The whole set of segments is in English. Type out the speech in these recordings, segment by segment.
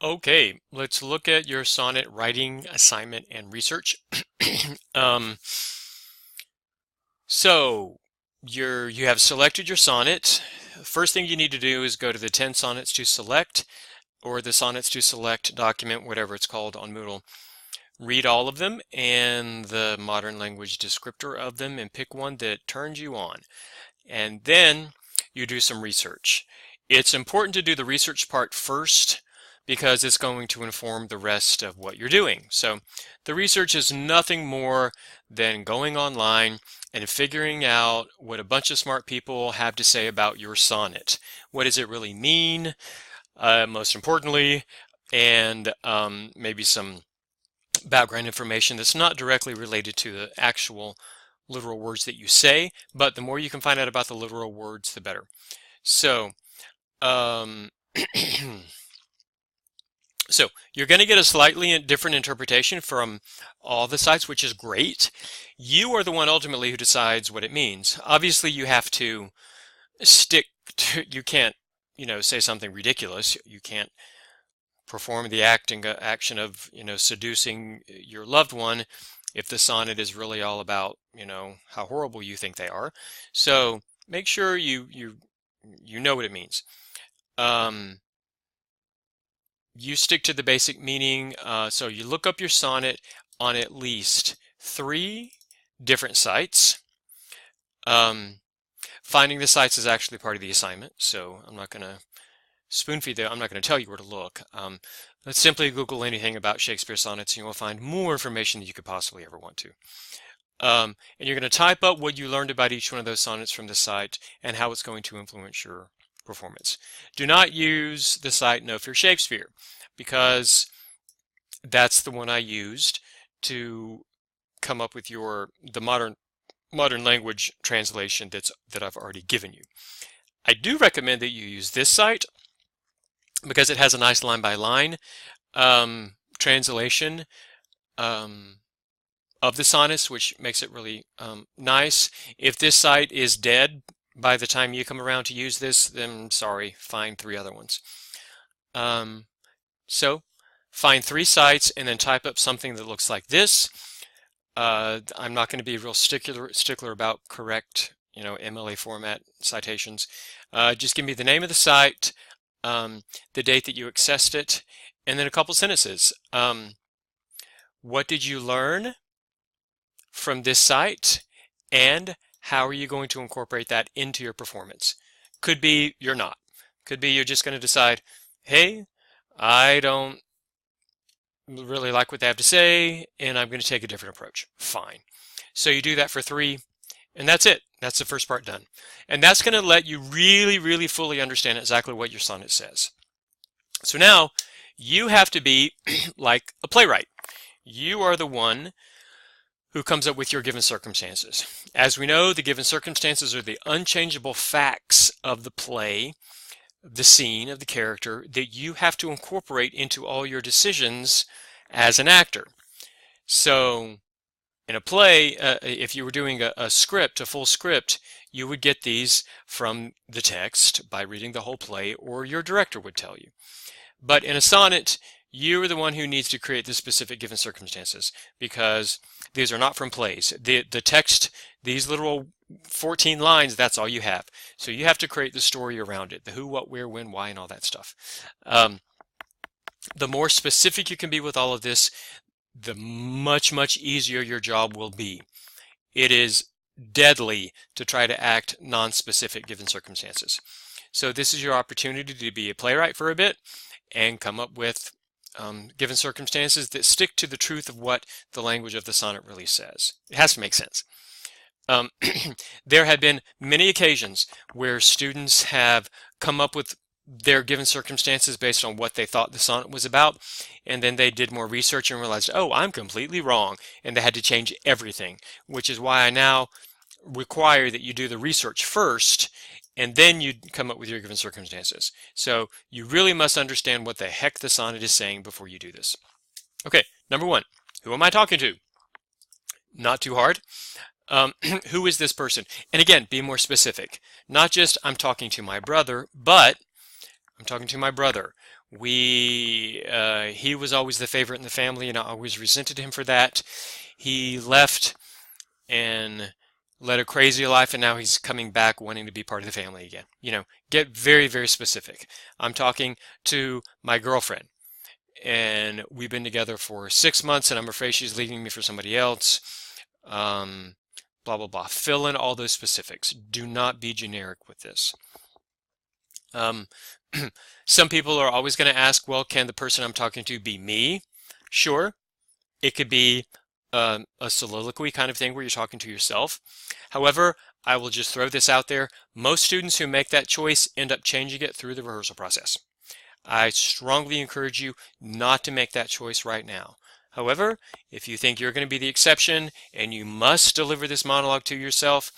Okay, let's look at your sonnet writing assignment and research. Um, so you have selected your sonnet. First thing you need to do is go to the 10 sonnets to select or the sonnets to select document, whatever it's called on Moodle. Read all of them and the modern language descriptor of them and pick one that turns you on. And then you do some research. It's important to do the research part first because it's going to inform the rest of what you're doing. So the research is nothing more than going online and figuring out what a bunch of smart people have to say about your sonnet. What does it really mean, most importantly, and maybe some background information that's not directly related to the actual literal words that you say, but the more you can find out about the literal words, the better. So, um, so you're going to get a slightly different interpretation from all the sites, which is great. You are the one ultimately who decides what it means. Obviously, you have to stick to, you can't, say something ridiculous. You can't perform the action of, seducing your loved one if the sonnet is really all about, how horrible you think they are. So make sure you know what it means. You stick to the basic meaning. So you look up your sonnet on at least 3 different sites. Finding the sites is actually part of the assignment, so I'm not going to spoon feed them. I'm not going to tell you where to look. Let's simply Google anything about Shakespeare sonnets and you will find more information than you could possibly ever want to. And you're going to type up what you learned about each one of those sonnets from the site and how it's going to influence your performance. Do not use the site Know Fear Shakespeare because that's the one I used to come up with the modern language translation that I've already given you. I do recommend that you use this site because it has a nice line by line translation of the sonnets, which makes it really nice. If this site is dead by the time you come around to use this, then sorry, find 3 other ones. So find 3 sites and then type up something that looks like this. I'm not going to be real stickler about correct, MLA format citations. Just give me the name of the site, the date that you accessed it, and then a couple sentences. What did you learn from this site, and how are you going to incorporate that into your performance? Could be you're not. Could be you're just going to decide, hey, I don't really like what they have to say, and I'm going to take a different approach. Fine. So you do that for 3, and that's it. That's the first part done. And that's going to let you really, really fully understand exactly what your sonnet says. So now you have to be like a playwright. You are the one who comes up with your given circumstances. As we know, the given circumstances are the unchangeable facts of the play, the scene, of the character that you have to incorporate into all your decisions as an actor. So in a play, if you were doing a script, a full script, you would get these from the text by reading the whole play, or your director would tell you. But in a sonnet, you are the one who needs to create the specific given circumstances because these are not from plays. The text, these literal 14 lines, that's all you have. So you have to create the story around it, the who, what, where, when, why, and all that stuff. The more specific you can be with all of this, the much, much easier your job will be. It is deadly to try to act non-specific given circumstances. So this is your opportunity to be a playwright for a bit and come up with given circumstances that stick to the truth of what the language of the sonnet really says. It has to make sense. There have been many occasions where students have come up with their given circumstances based on what they thought the sonnet was about, and then they did more research and realized, oh, I'm completely wrong, and they had to change everything, which is why I now require that you do the research first and then you come up with your given circumstances. So you really must understand what the heck the sonnet is saying before you do this. Okay, number 1, who am I talking to? Not too hard. Who is this person? And again, be more specific. Not just I'm talking to my brother, but I'm talking to my brother. He was always the favorite in the family, and I always resented him for that. He left and led a crazy life, and now he's coming back wanting to be part of the family again. Get very, very specific. I'm talking to my girlfriend, and we've been together for 6 months, and I'm afraid she's leaving me for somebody else. Blah, blah, blah. Fill in all those specifics. Do not be generic with this. Some people are always going to ask, well, can the person I'm talking to be me? Sure. It could be a soliloquy kind of thing where you're talking to yourself. However, I will just throw this out there. Most students who make that choice end up changing it through the rehearsal process. I strongly encourage you not to make that choice right now. However, if you think you're going to be the exception and you must deliver this monologue to yourself,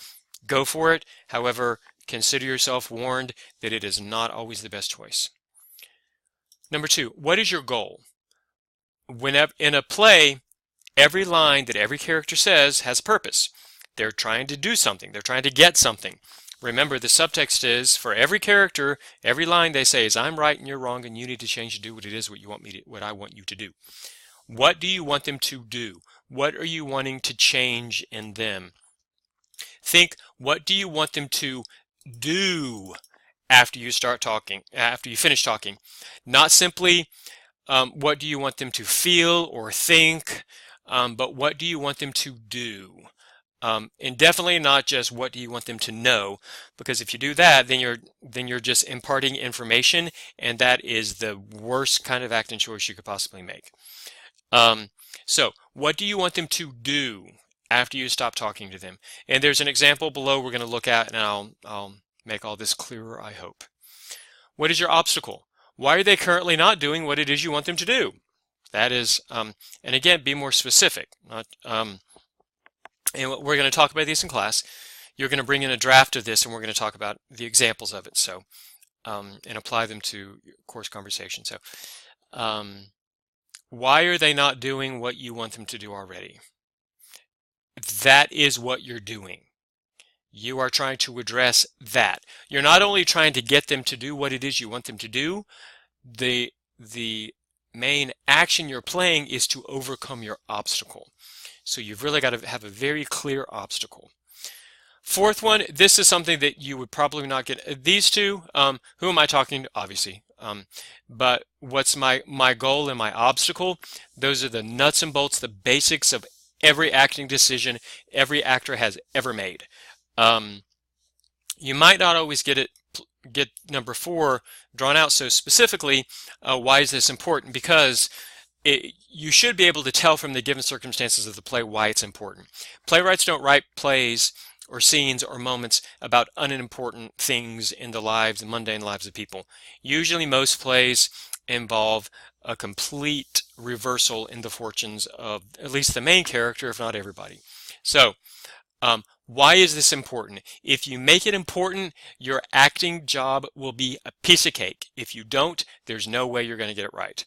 go for it. However, consider yourself warned that it is not always the best choice. Number 2, what is your goal? Whenever in a play, every line that every character says has a purpose. They're trying to do something. They're trying to get something. Remember, the subtext is for every character, every line they say is I'm right and you're wrong and you need to change to do what it is what I want you to do. What do you want them to do? What are you wanting to change in them? Think, what do you want them to do after you start talking, after you finish talking? Not simply what do you want them to feel or think, but what do you want them to do? And definitely not just what do you want them to know, because if you do that, then you're just imparting information, and that is the worst kind of acting choice you could possibly make. So what do you want them to do after you stop talking to them? And there's an example below we're going to look at, and I'll make all this clearer, I hope. What is your obstacle? Why are they currently not doing what it is you want them to do? That is, and again, be more specific. And we're going to talk about these in class. You're going to bring in a draft of this, and we're going to talk about the examples of it. So, and apply them to course conversation. So, why are they not doing what you want them to do already? That is what you're doing. You are trying to address that. You're not only trying to get them to do what it is you want them to do, the main action you're playing is to overcome your obstacle. So you've really got to have a very clear obstacle. Fourth one, this is something that you would probably not get. These two, who am I talking to? Obviously. But what's my goal and my obstacle? Those are the nuts and bolts, the basics of every acting decision every actor has ever made. You might not always get number 4 drawn out so specifically. Why is this important? Because you should be able to tell from the given circumstances of the play why it's important. Playwrights don't write plays or scenes or moments about unimportant things in the lives and mundane lives of people. Usually most plays involve a complete reversal in the fortunes of at least the main character, if not everybody. So, why is this important? If you make it important, your acting job will be a piece of cake. If you don't, there's no way you're going to get it right.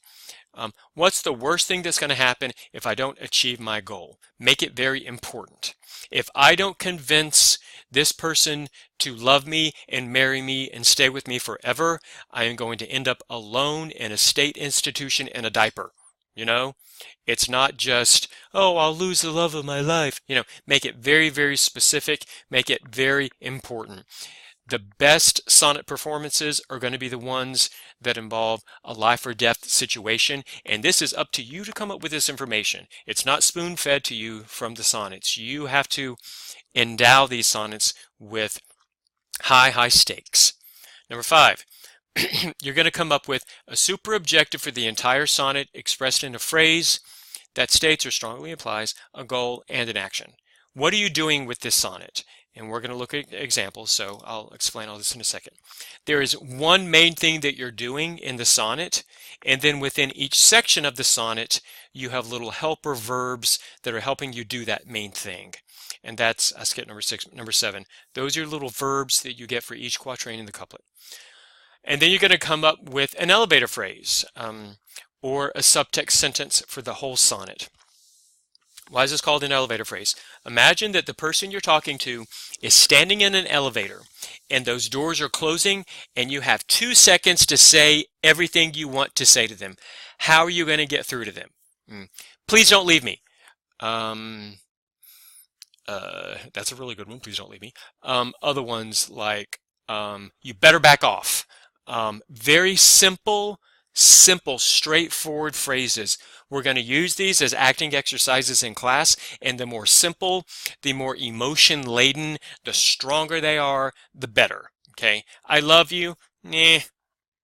What's the worst thing that's going to happen if I don't achieve my goal? Make it very important. If I don't convince this person to love me and marry me and stay with me forever, I am going to end up alone in a state institution in a diaper. It's not just, oh, I'll lose the love of my life. Make it very, very specific. Make it very important. The best sonnet performances are going to be the ones that involve a life or death situation, and this is up to you to come up with this information. It's not spoon-fed to you from the sonnets. You have to endow these sonnets with high, high stakes. Number 5, you're going to come up with a super objective for the entire sonnet expressed in a phrase that states or strongly implies a goal and an action. What are you doing with this sonnet? And we're going to look at examples, so I'll explain all this in a second. There is one main thing that you're doing in the sonnet, and then within each section of the sonnet, you have little helper verbs that are helping you do that main thing. And that's, I skipped number 7. Those are little verbs that you get for each quatrain in the couplet. And then you're going to come up with an elevator phrase, or a subtext sentence for the whole sonnet. Why is this called an elevator phrase? Imagine that the person you're talking to is standing in an elevator and those doors are closing and you have 2 seconds to say everything you want to say to them. How are you going to get through to them? Please don't leave me. That's a really good one. Please don't leave me. Other ones like, you better back off. Very simple, straightforward phrases. We're going to use these as acting exercises in class, and the more simple, the more emotion laden, the stronger they are, the better. Okay? I love you. Nah.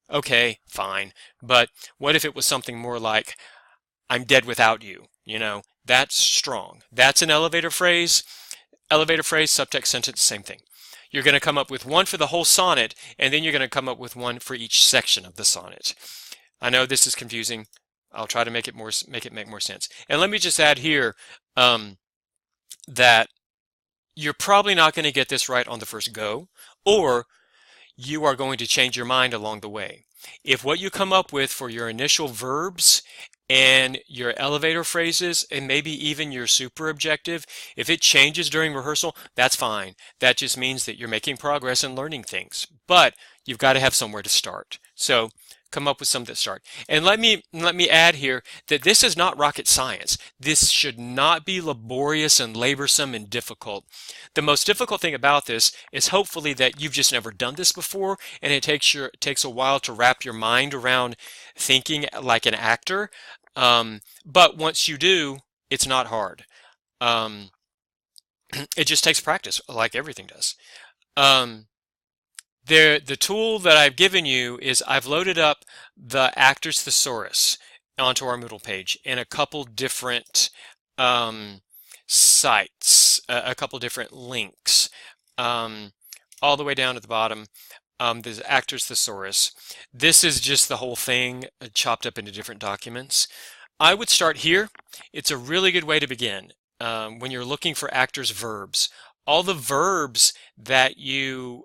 Okay, fine. But what if it was something more like, I'm dead without you? You know, that's strong. That's an elevator phrase. Elevator phrase, subtext sentence, same thing. You're going to come up with one for the whole sonnet, and then you're going to come up with one for each section of the sonnet. I know this is confusing. I'll try to make it make more sense. And let me just add here that you're probably not going to get this right on the first go, or you are going to change your mind along the way. If what you come up with for your initial verbs and your elevator phrases and maybe even your super objective, if it changes during rehearsal, that's fine. That just means that you're making progress and learning things. But you've got to have somewhere to start. So come up with some that start. And let me add here that this is not rocket science. This should not be laborious and laborsome and difficult. The most difficult thing about this is hopefully that you've just never done this before, and it takes a while to wrap your mind around thinking like an actor. But once you do, it's not hard. It just takes practice, like everything does. The tool that I've given you is I've loaded up the Actors Thesaurus onto our Moodle page in a couple different sites, a couple different links, all the way down at the bottom. There's Actors Thesaurus. This is just the whole thing chopped up into different documents. I would start here. It's a really good way to begin when you're looking for actors' verbs. All the verbs that you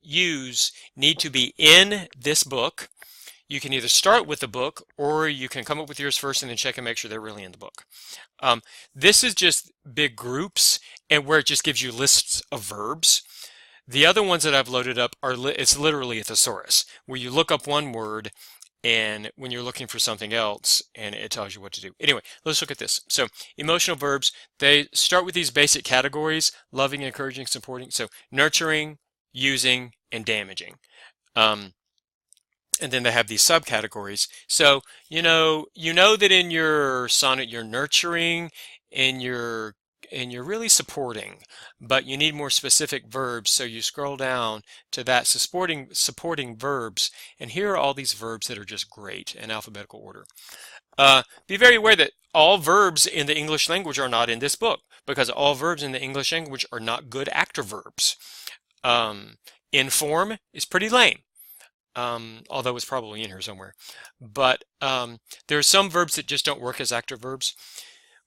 use need to be in this book. You can either start with the book or you can come up with yours first and then check and make sure they're really in the book. This is just big groups and where it just gives you lists of verbs. The other ones that I've loaded up it's literally a thesaurus where you look up one word and when you're looking for something else and it tells you what to do. Anyway, let's look at this. So emotional verbs, they start with these basic categories: loving, encouraging, supporting. So nurturing, using, and damaging. And then they have these subcategories. So you know that in your sonnet you're nurturing and you're really supporting, but you need more specific verbs, so you scroll down to that supporting verbs, and here are all these verbs that are just great in alphabetical order. Be very aware that all verbs in the English language are not in this book, because all verbs in the English language are not good actor verbs. Inform is pretty lame, although it's probably in here somewhere. But there are some verbs that just don't work as actor verbs.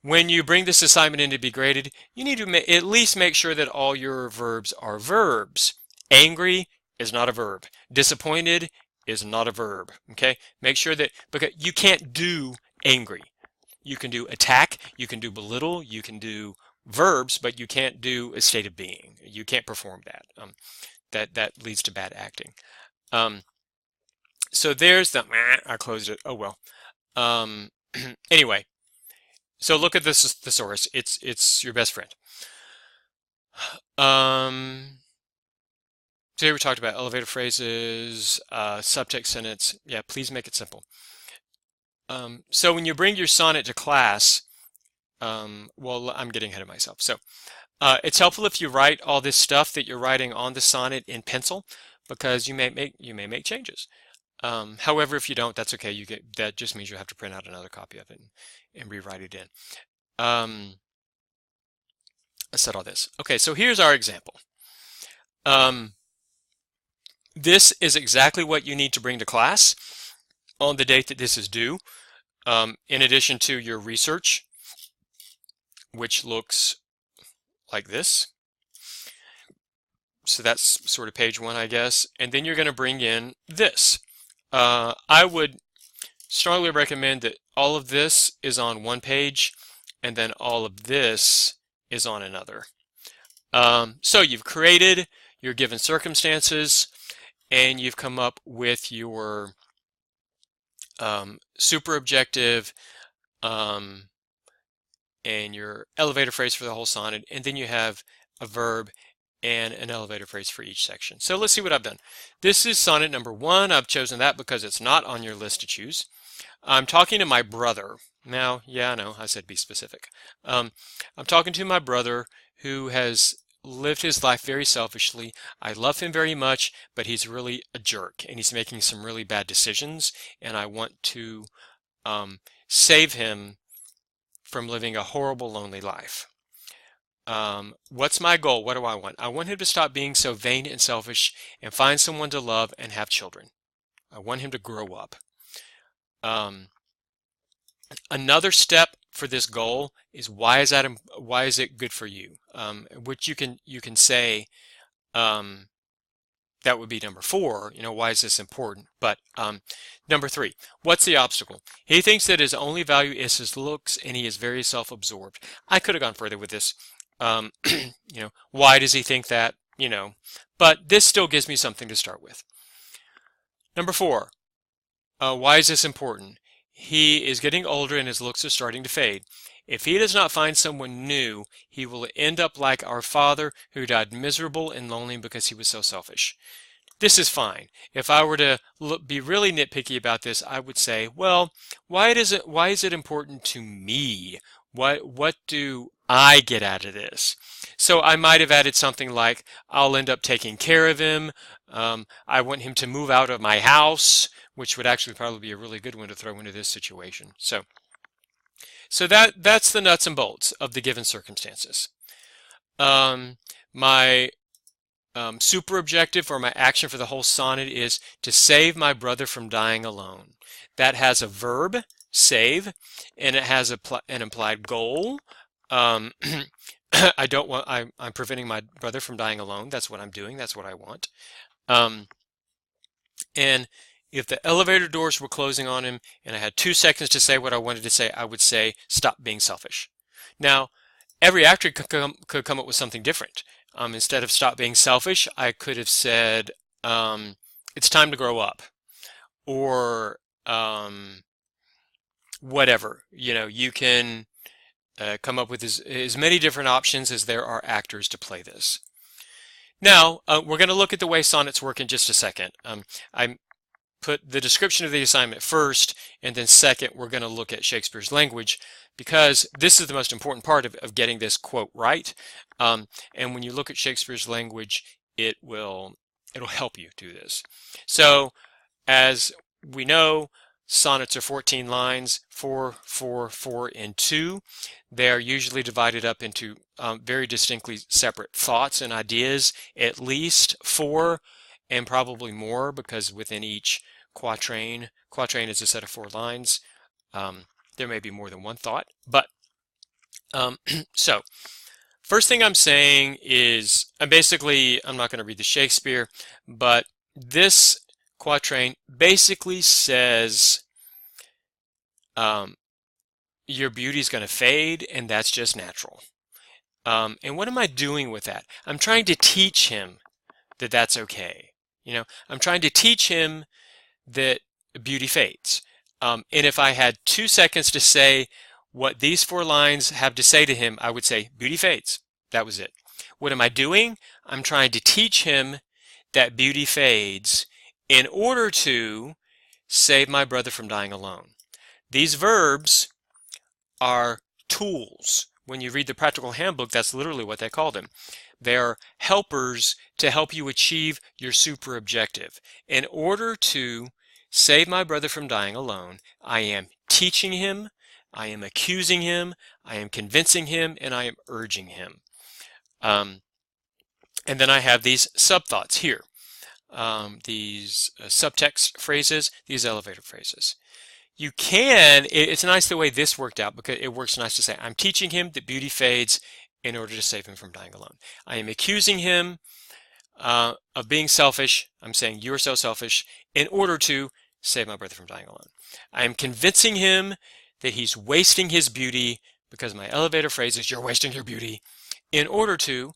When you bring this assignment in to be graded, you need to at least make sure that all your verbs are verbs. Angry is not a verb. Disappointed is not a verb. Okay? Make sure that, because you can't do angry. You can do attack, you can do belittle, you can do verbs, but you can't do a state of being. You can't perform that. That leads to bad acting. So there's the, I closed it. Oh well. Anyway. So look at this thesaurus. It's your best friend. Today we talked about elevator phrases, subtext sentence. Yeah, please make it simple. So when you bring your sonnet to class, well, I'm getting ahead of myself. So it's helpful if you write all this stuff that you're writing on the sonnet in pencil, because you may make changes. However, if you don't, that's okay. That just means you have to print out another copy of it and rewrite it in. I said all this. Okay, so here's our example. This is exactly what you need to bring to class on the date that this is due, in addition to your research, which looks like this. So that's sort of page 1, I guess. And then you're going to bring in this. I would strongly recommend that all of this is on one page and then all of this is on another. So you've created your given circumstances, and you've come up with your super objective and your elevator phrase for the whole sonnet, and then you have a verb and an elevator phrase for each section. So let's see what I've done. This is sonnet number 1. I've chosen that because it's not on your list to choose. I'm talking to my brother. Now, yeah, I know, I said be specific. I'm talking to my brother who has lived his life very selfishly. I love him very much, but he's really a jerk, and he's making some really bad decisions, and I want to save him from living a horrible, lonely life. What's my goal? What do I want? I want him to stop being so vain and selfish and find someone to love and have children. I want him to grow up. Another step for this goal is why is it good for you? Which you can say that would be number 4. Why is this important? But number 3, what's the obstacle? He thinks that his only value is his looks, and he is very self-absorbed. I could have gone further with this. Why does he think that? But this still gives me something to start with. Number 4, why is this important? He is getting older and his looks are starting to fade. If he does not find someone new, he will end up like our father, who died miserable and lonely because he was so selfish. This is fine. If I were to be really nitpicky about this, I would say, well, why is it important to me? What do I get out of this? So I might have added something like, I'll end up taking care of him. I want him to move out of my house, which would actually probably be a really good one to throw into this situation. So that's the nuts and bolts of the given circumstances. My super objective, or my action for the whole sonnet, is to save my brother from dying alone. That has a verb, save, and it has an implied goal. I'm preventing my brother from dying alone. That's what I'm doing. That's what I want. And if the elevator doors were closing on him and I had 2 seconds to say what I wanted to say, I would say, stop being selfish. Now, every actor could come up with something different. Instead of stop being selfish, I could have said, it's time to grow up. Or whatever. You can come up with as many different options as there are actors to play this. Now, we're going to look at the way sonnets work in just a second. I put the description of the assignment first, and then second, we're going to look at Shakespeare's language, because this is the most important part of getting this quote right. And when you look at Shakespeare's language, it'll help you do this. So, as we know, sonnets are 14 lines, 4, 4, 4, and 2. They are usually divided up into very distinctly separate thoughts and ideas, at least 4 and probably more, because within each quatrain is a set of 4 lines. There may be more than one thought, but so first thing I'm saying is, I'm not going to read the Shakespeare, but this quatrain basically says your beauty is going to fade, and that's just natural. And what am I doing with that? I'm trying to teach him that that's okay. I'm trying to teach him that beauty fades. And if I had 2 seconds to say what these 4 lines have to say to him, I would say, beauty fades. That was it. What am I doing? I'm trying to teach him that beauty fades in order to save my brother from dying alone. These verbs are tools. When you read the Practical Handbook, that's literally what they call them. They're helpers to help you achieve your super objective. In order to save my brother from dying alone, I am teaching him, I am accusing him, I am convincing him, and I am urging him. And then I have these subthoughts here, these subtext phrases, these elevator phrases. It's nice the way this worked out, because it works nice to say, I'm teaching him that beauty fades in order to save him from dying alone. I am accusing him of being selfish. I'm saying, you're so selfish, in order to save my brother from dying alone. I am convincing him that he's wasting his beauty because my elevator phrase is, "You're wasting your beauty," in order to,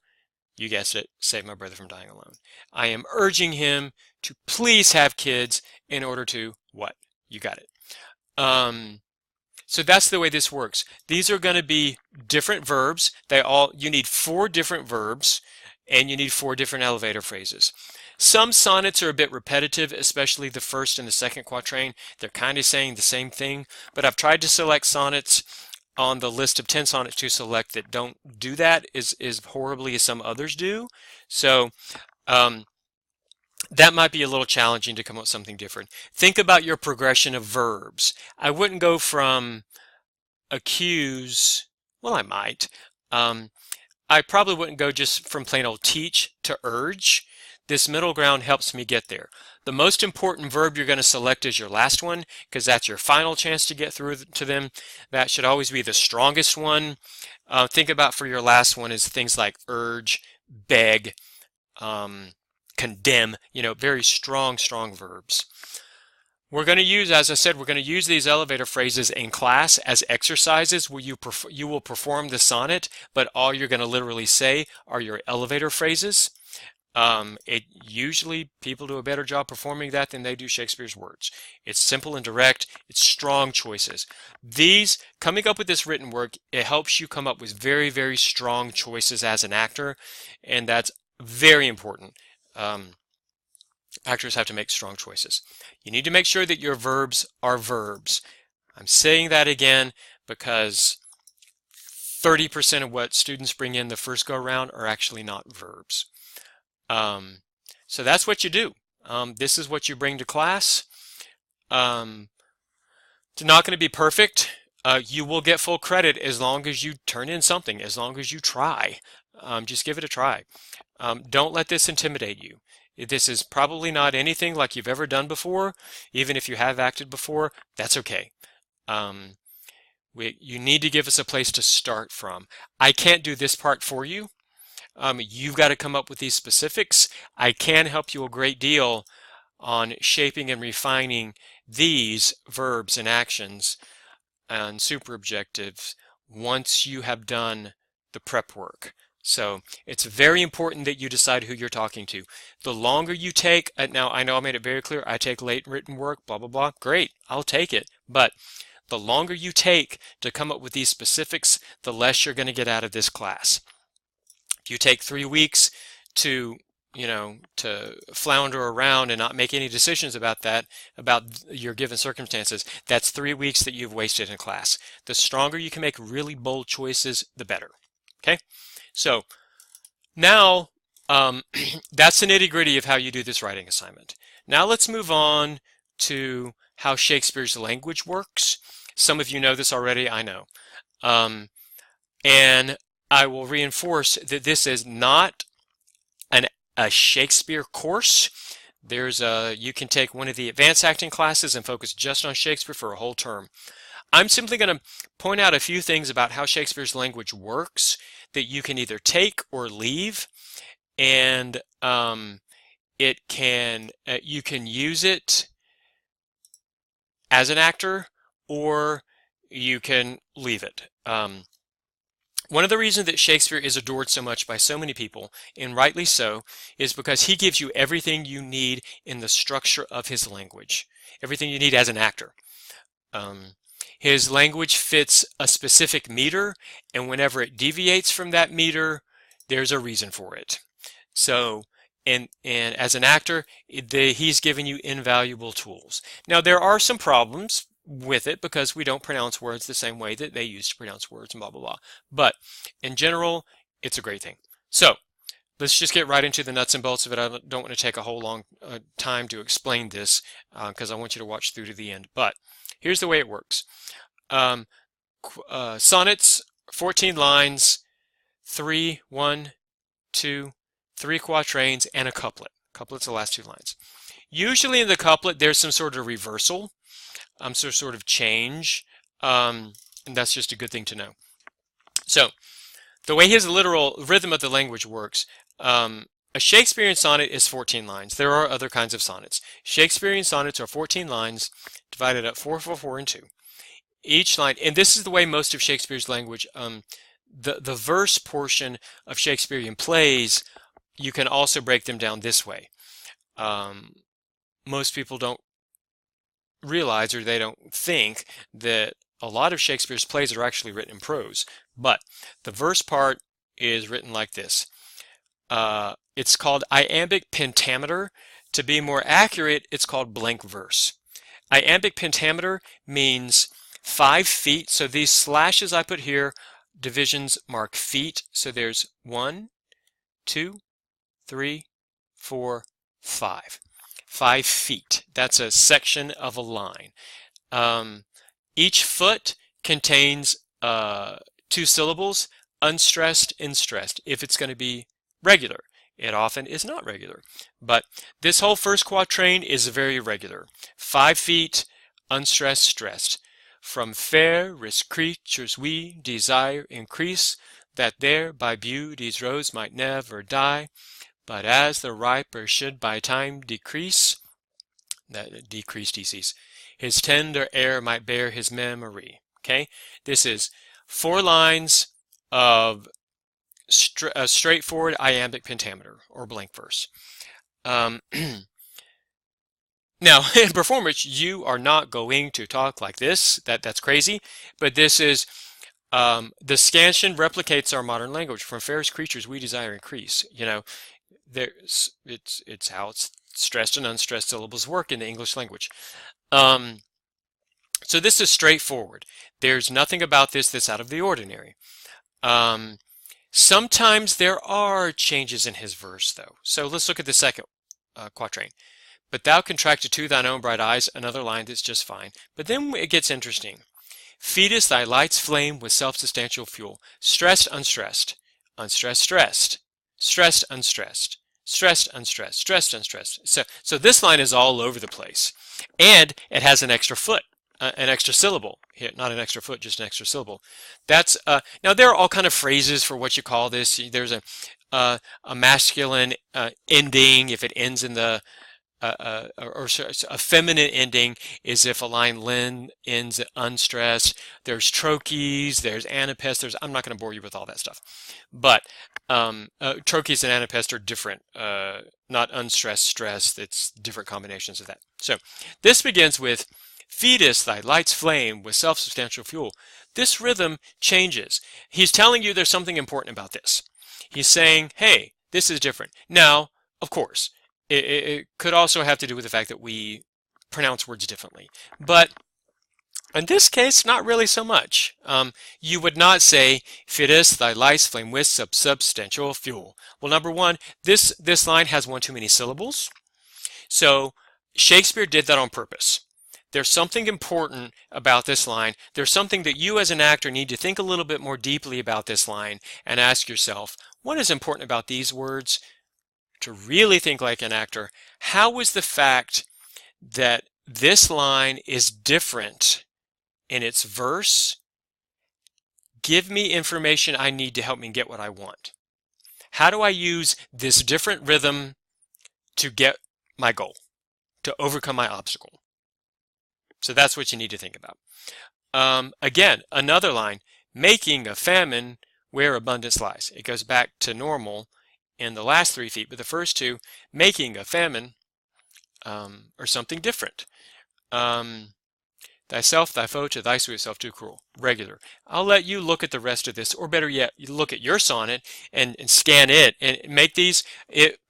you guessed it, save my brother from dying alone. I am urging him to please have kids in order to what? You got it. So that's the way this works. These are going to be different verbs. You need 4 different verbs, and you need 4 different elevator phrases. Some sonnets are a bit repetitive, especially the first and the second quatrain. They're kind of saying the same thing, but I've tried to select sonnets on the list of 10 sonnets to select that don't do that as horribly as some others do. So that might be a little challenging to come up with something different. Think about your progression of verbs. I wouldn't go from accuse, well, I might. I probably wouldn't go just from plain old teach to urge. This middle ground helps me get there. The most important verb you're going to select is your last one, because that's your final chance to get through to them. That should always be the strongest one. Think about for your last one is things like urge, beg, condemn, very strong verbs. We're going to use, as I said, we're going to use these elevator phrases in class as exercises where you will perform the sonnet, but all you're going to literally say are your elevator phrases. Usually people do a better job performing that than they do Shakespeare's words. It's simple and direct. It's strong choices. Coming up with this written work, it helps you come up with very, very strong choices as an actor, and that's very important. Actors have to make strong choices. You need to make sure that your verbs are verbs. I'm saying that again because 30% of what students bring in the first go around are actually not verbs. So that's what you do. This is what you bring to class. It's not going to be perfect. You will get full credit as long as you turn in something, as long as you try. Just give it a try. Don't let this intimidate you. This is probably not anything like you've ever done before. Even if you have acted before, that's okay. You need to give us a place to start from. I can't do this part for you. You've got to come up with these specifics. I can help you a great deal on shaping and refining these verbs and actions and super objectives once you have done the prep work. So it's very important that you decide who you're talking to. The longer you take, now I know I made it very clear, I take late written work, blah, blah, blah. Great, I'll take it. But the longer you take to come up with these specifics, the less you're going to get out of this class. If you take 3 weeks to flounder around and not make any decisions about your given circumstances, that's 3 weeks that you've wasted in class. The stronger you can make really bold choices, the better. Okay? So now that's the nitty-gritty of how you do this writing assignment. Now let's move on to how Shakespeare's language works. Some of you know this already, I know. And I will reinforce that this is not a Shakespeare course. You can take one of the advanced acting classes and focus just on Shakespeare for a whole term. I'm simply going to point out a few things about how Shakespeare's language works that you can either take or leave, and you can use it as an actor, or you can leave it. One of the reasons that Shakespeare is adored so much by so many people, and rightly so, is because he gives you everything you need in the structure of his language, everything you need as an actor. His language fits a specific meter, and whenever it deviates from that meter, there's a reason for it. So, and as an actor, he's given you invaluable tools. Now, there are some problems with it because we don't pronounce words the same way that they used to pronounce words and blah, blah, blah. But in general, it's a great thing. So let's just get right into the nuts and bolts of it. I don't want to take a whole long time to explain this because I want you to watch through to the end. But here's the way it works. Sonnets, 14 lines, 3 quatrains, and a couplet. Couplet's the last 2 lines. Usually in the couplet, there's some sort of reversal, some sort of change, and that's just a good thing to know. So the way his literal rhythm of the language works, a Shakespearean sonnet is 14 lines. There are other kinds of sonnets. Shakespearean sonnets are 14 lines divided up 4, 4, 4, and 2. each line, and this is the way most of Shakespeare's language, the verse portion of Shakespearean plays, you can also break them down this way. Most people don't realize, or they don't think, that a lot of Shakespeare's plays are actually written in prose, but the verse part is written like this. It's called iambic pentameter. To be more accurate, it's called blank verse. Iambic pentameter means 5 feet. So these slashes I put here, divisions mark feet. So there's 1, 2, 3, 4, 5. 5 feet. That's a section of a line. Each foot contains 2 syllables, unstressed and stressed, if it's going to be regular. It often is not regular. But this whole first quatrain is very regular. 5 feet, unstressed, stressed. From fairest creatures we desire increase, that there by beauty's rose might never die. But as the riper should by time decrease, that decrease decease, his tender air might bear his memory. Okay, this is 4 lines of a straightforward iambic pentameter or blank verse. Now, in performance, you are not going to talk like this. That's crazy. But this is the scansion replicates our modern language. From fairest creatures we desire increase. You know, it's how it's stressed and unstressed syllables work in the English language. So this is straightforward. There's nothing about this that's out of the ordinary. Sometimes there are changes in his verse, though. So let's look at the second quatrain. But thou contracted to thine own bright eyes, another line that's just fine. But then it gets interesting. Feedest thy light's flame with self-substantial fuel. Stressed, unstressed. Unstressed, stressed. Stressed, unstressed. Stressed, unstressed. Stressed, unstressed. So this line is all over the place. And it has an extra foot. An extra syllable here, not an extra foot, just an extra syllable. That's now there are all kind of phrases for what you call this. There's a masculine ending if it ends in the or a feminine ending is if a line ends unstressed. There's trochees, there's anapest. I'm not going to bore you with all that stuff, but trochees and anapest are different. Not unstressed, stressed. It's different combinations of that. So this begins with feedest thy light's flame with self-substantial fuel. This rhythm changes. He's telling you there's something important about this. He's saying, hey, this is different. Now, of course, it could also have to do with the fact that we pronounce words differently. But in this case, not really so much. You would not say, feedest thy light's flame with substantial fuel. Well, number one, this line has one too many syllables. So Shakespeare did that on purpose. There's something important about this line. There's something that you as an actor need to think a little bit more deeply about this line and ask yourself, what is important about these words? To really think like an actor, how is the fact that this line is different in its verse give me information I need to help me get what I want? How do I use this different rhythm to get my goal, to overcome my obstacle? So that's what you need to think about. Again, another line, making a famine where abundance lies. It goes back to normal in the last 3 feet, but the first two, making a famine, or something different. Thyself, thy foe, to thy sweet self too cruel. Regular. I'll let you look at the rest of this, or better yet, you look at your sonnet and scan it and make these.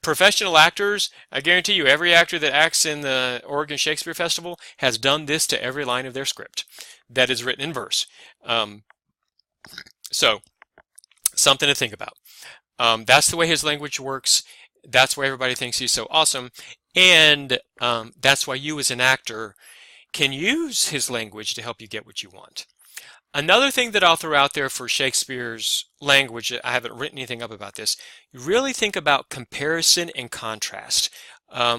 Professional actors, I guarantee you, every actor that acts in the Oregon Shakespeare Festival has done this to every line of their script that is written in verse. So, something to think about. That's the way his language works. That's why everybody thinks he's so awesome. And that's why you as an actor can use his language to help you get what you want. Another thing that I'll throw out there for Shakespeare's language, I haven't written anything up about this, really think about comparison and contrast,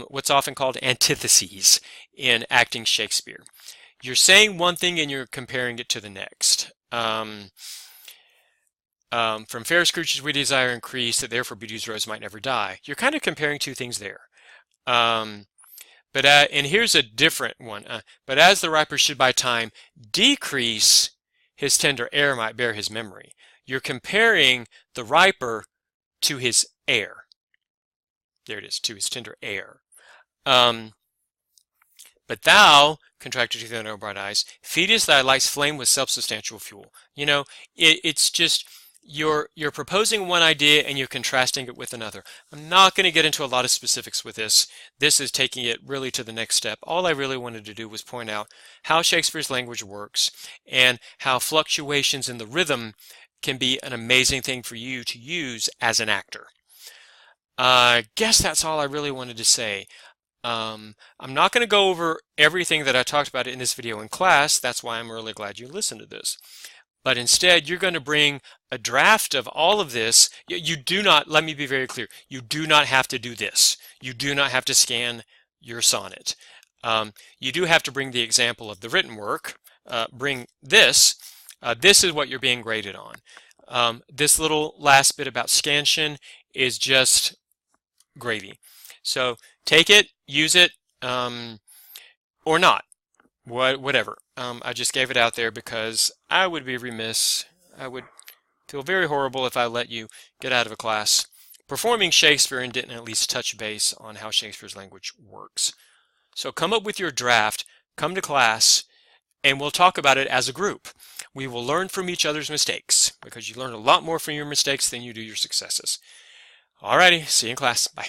what's often called antitheses in acting Shakespeare. You're saying one thing and you're comparing it to the next. From fairest creatures we desire increase, that therefore beauty's rose might never die. You're kind of comparing two things there. And here's a different one. But as the riper should by time decrease, his tender heir might bear his memory. You're comparing the riper to his heir. There it is, to his tender heir. But thou, contracted to the no bright eyes, feedest thy light's flame with self-substantial fuel. You know, it's just you're proposing one idea and you're contrasting it with another. I'm not going to get into a lot of specifics with this. This is taking it really to the next step. All I really wanted to do was point out how Shakespeare's language works and how fluctuations in the rhythm can be an amazing thing for you to use as an actor. I guess that's all I really wanted to say. I'm not going to go over everything that I talked about in this video in class. That's why I'm really glad you listened to this. But instead, you're going to bring a draft of all of this. You do not, let me be very clear, you do not have to do this. You do not have to scan your sonnet. You do have to bring the example of the written work. Bring this. This is what you're being graded on. This little last bit about scansion is just gravy. So take it, use it, or not, whatever. I just gave it out there because I would be remiss. I would feel very horrible if I let you get out of a class performing Shakespeare and didn't at least touch base on how Shakespeare's language works. So come up with your draft, come to class, and we'll talk about it as a group. We will learn from each other's mistakes because you learn a lot more from your mistakes than you do your successes. Alrighty, see you in class. Bye.